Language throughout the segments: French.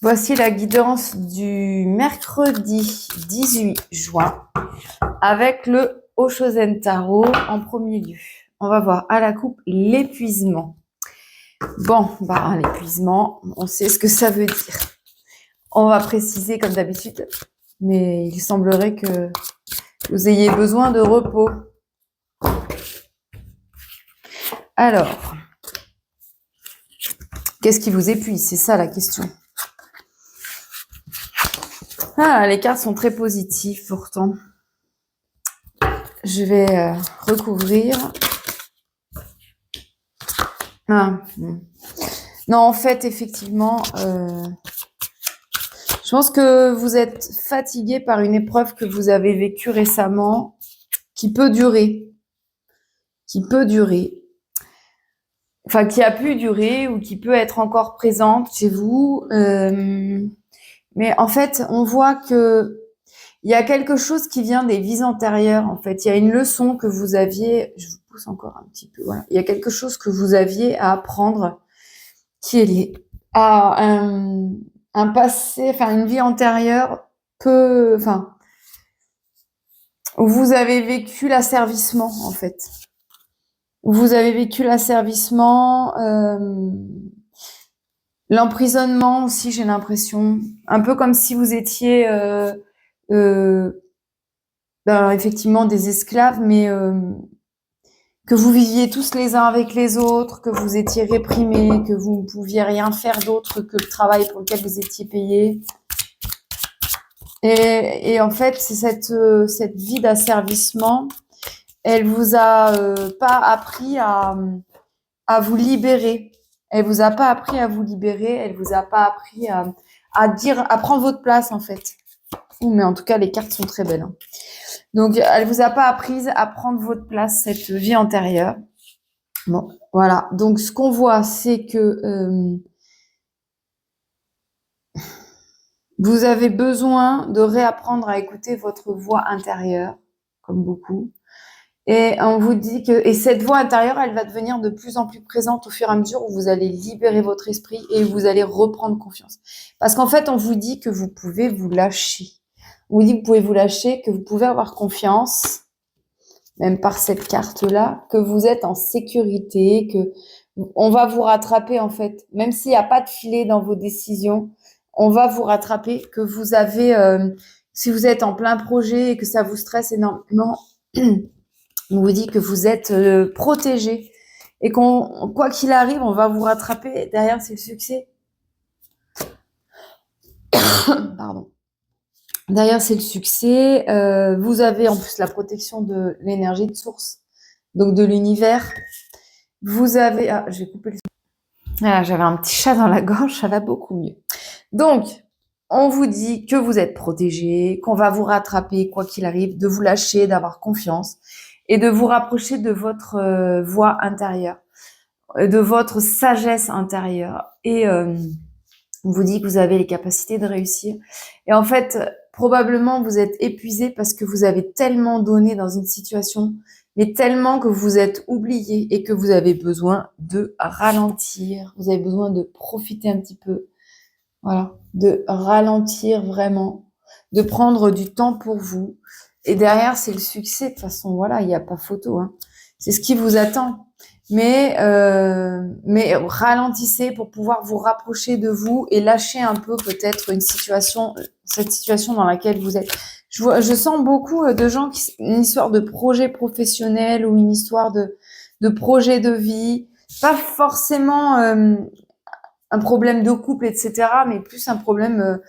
Voici la guidance du mercredi 18 juin avec le Oshozen Tarot en premier lieu. On va voir à la coupe l'épuisement. Bon, l'épuisement, on sait ce que ça veut dire. On va préciser comme d'habitude, mais il semblerait que vous ayez besoin de repos. Alors, qu'est-ce qui vous épuise? C'est ça la question. Ah, les cartes sont très positives pourtant. Je vais recouvrir. Non, en fait, effectivement, je pense que vous êtes fatigué par une épreuve que vous avez vécue récemment, qui peut durer, enfin qui a pu durer ou qui peut être encore présente chez vous. Mais en fait, on voit que il y a quelque chose qui vient des vies antérieures. En fait, il y a une leçon que vous aviez. Je vous pousse encore un petit peu. Voilà. Il y a quelque chose que vous aviez à apprendre qui est lié à un passé, enfin une vie antérieure où vous avez vécu l'asservissement en fait. Où vous avez vécu l'asservissement, l'emprisonnement aussi, j'ai l'impression, un peu comme si vous étiez effectivement des esclaves, mais que vous viviez tous les uns avec les autres, que vous étiez réprimés, que vous ne pouviez rien faire d'autre que le travail pour lequel vous étiez payé. Et en fait, c'est cette vie d'asservissement, elle vous a pas appris à vous libérer. Elle vous a pas appris à vous libérer. Elle vous a pas appris à prendre votre place en fait. Mais en tout cas, les cartes sont très belles. Hein. Donc, elle vous a pas appris à prendre votre place, cette vie antérieure. Bon, voilà. Donc, ce qu'on voit, c'est que vous avez besoin de réapprendre à écouter votre voix intérieure, comme beaucoup. Et on vous dit que cette voix intérieure, elle va devenir de plus en plus présente au fur et à mesure où vous allez libérer votre esprit et vous allez reprendre confiance. Parce qu'en fait, on vous dit que vous pouvez vous lâcher. On vous dit que vous pouvez vous lâcher, que vous pouvez avoir confiance, même par cette carte-là, que vous êtes en sécurité, que on va vous rattraper en fait. Même s'il n'y a pas de filet dans vos décisions, on va vous rattraper, que vous avez, si vous êtes en plein projet et que ça vous stresse énormément, on vous dit que vous êtes protégé et quoi qu'il arrive, on va vous rattraper. Derrière, c'est le succès. Pardon. Derrière, c'est le succès. Vous avez en plus la protection de l'énergie de source, donc de l'univers. Vous avez... Ah, je vais couper le... Ah, j'avais un petit chat dans la gorge, ça va beaucoup mieux. Donc, on vous dit que vous êtes protégé, qu'on va vous rattraper quoi qu'il arrive, de vous lâcher, d'avoir confiance et de vous rapprocher de votre voix intérieure, de votre sagesse intérieure. Et on vous dit que vous avez les capacités de réussir. Et en fait, probablement, vous êtes épuisé parce que vous avez tellement donné dans une situation, mais tellement que vous êtes oublié et que vous avez besoin de ralentir. Vous avez besoin de profiter un petit peu. Voilà. De ralentir vraiment. De prendre du temps pour vous. Et derrière, c'est le succès. De toute façon, voilà, il n'y a pas photo. Hein. C'est ce qui vous attend. Mais ralentissez pour pouvoir vous rapprocher de vous et lâcher un peu peut-être cette situation dans laquelle vous êtes. Je sens beaucoup de gens une histoire de projet professionnel ou une histoire de projet de vie, pas forcément un problème de couple, etc., mais plus un problème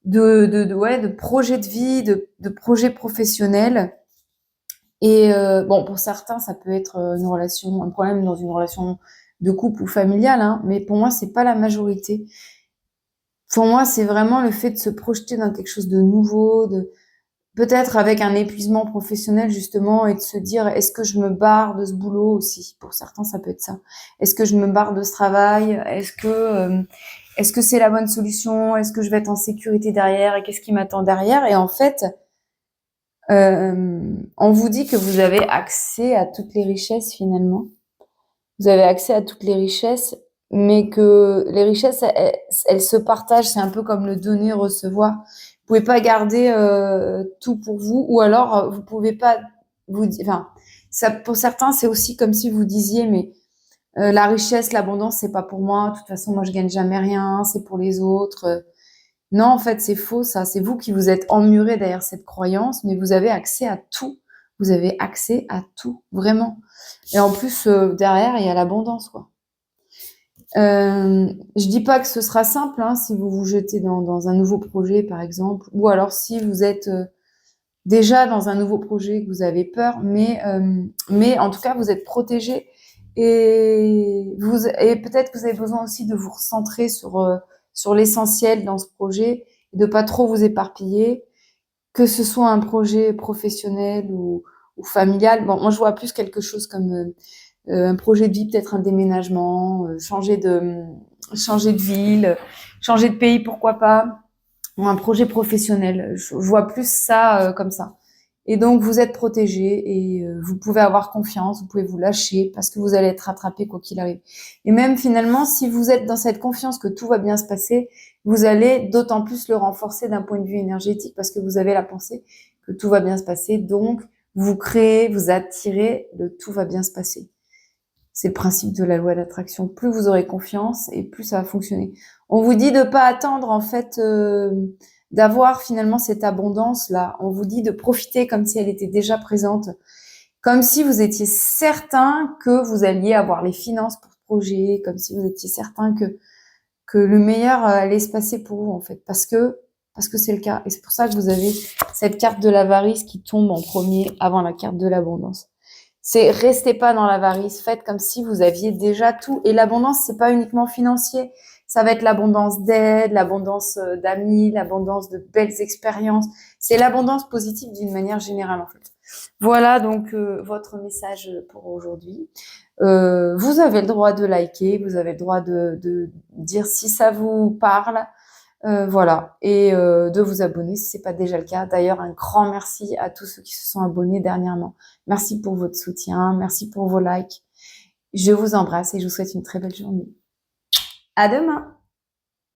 de projet de vie, de projet professionnel. Et pour certains, ça peut être un problème dans une relation de couple ou familiale, hein, mais pour moi, c'est pas la majorité. Pour moi, c'est vraiment le fait de se projeter dans quelque chose de nouveau, peut-être avec un épuisement professionnel justement, et de se dire est-ce que je me barre de ce boulot aussi. Pour certains, ça peut être ça. Est-ce que je me barre de ce travail? Est-ce que c'est la bonne solution? Est-ce que je vais être en sécurité derrière? Et qu'est-ce qui m'attend derrière? Et en fait, on vous dit que vous avez accès à toutes les richesses finalement. Vous avez accès à toutes les richesses mais que les richesses, elles se partagent. C'est un peu comme le donner-recevoir. Vous pouvez pas garder tout pour vous, ou alors vous pouvez pas enfin, ça, pour certains, c'est aussi comme si vous disiez, mais la richesse, l'abondance, c'est pas pour moi. De toute façon, moi, je gagne jamais rien. C'est pour les autres. Non, en fait, c'est faux, ça. C'est vous qui vous êtes emmuré derrière cette croyance, mais vous avez accès à tout. Vous avez accès à tout, vraiment. Et en plus, derrière, il y a l'abondance, quoi. Je dis pas que ce sera simple, hein, si vous vous jetez dans un nouveau projet, par exemple, ou alors si vous êtes déjà dans un nouveau projet, que vous avez peur, mais en tout cas, vous êtes protégé et peut-être que vous avez besoin aussi de vous recentrer sur l'essentiel dans ce projet, et de pas trop vous éparpiller, que ce soit un projet professionnel ou familial. Bon, moi, je vois plus quelque chose comme un projet de vie, peut-être un déménagement, changer de ville, changer de pays, pourquoi pas, ou un projet professionnel. Je vois plus ça comme ça. Et donc, vous êtes protégé et vous pouvez avoir confiance, vous pouvez vous lâcher parce que vous allez être rattrapé quoi qu'il arrive. Et même finalement, si vous êtes dans cette confiance que tout va bien se passer, vous allez d'autant plus le renforcer d'un point de vue énergétique parce que vous avez la pensée que tout va bien se passer. Donc, vous créez, vous attirez le tout va bien se passer. C'est le principe de la loi d'attraction. Plus vous aurez confiance et plus ça va fonctionner. On vous dit de pas attendre en fait d'avoir finalement cette abondance là. On vous dit de profiter comme si elle était déjà présente, comme si vous étiez certain que vous alliez avoir les finances pour ce projet, comme si vous étiez certain que le meilleur allait se passer pour vous en fait, parce que c'est le cas. Et c'est pour ça que vous avez cette carte de l'avarice qui tombe en premier avant la carte de l'abondance. C'est restez pas dans l'avarice, faites comme si vous aviez déjà tout. Et l'abondance, c'est pas uniquement financier. Ça va être l'abondance d'aide, l'abondance d'amis, l'abondance de belles expériences. C'est l'abondance positive d'une manière générale, en fait. Voilà donc votre message pour aujourd'hui. Vous avez le droit de liker, vous avez le droit de dire si ça vous parle. Voilà, et de vous abonner si c'est pas déjà le cas. D'ailleurs, un grand merci à tous ceux qui se sont abonnés dernièrement. Merci pour votre soutien, merci pour vos likes. Je vous embrasse et je vous souhaite une très belle journée. À demain!